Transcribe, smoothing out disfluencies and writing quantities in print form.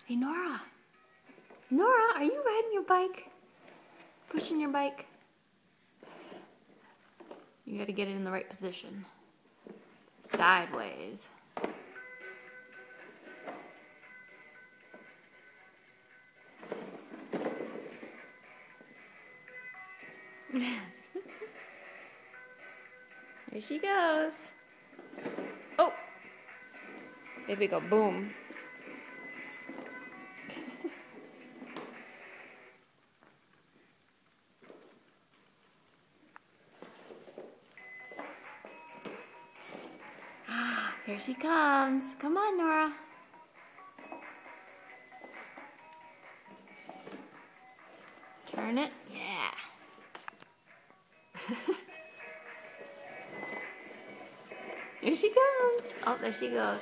Hey, Nora. Nora, are you riding your bike? Pushing your bike? You gotta get it in the right position. Sideways. Here she goes. Oh! Baby go boom. Here she comes. Come on, Nora. Turn it. Yeah. Here she comes. Oh, there she goes.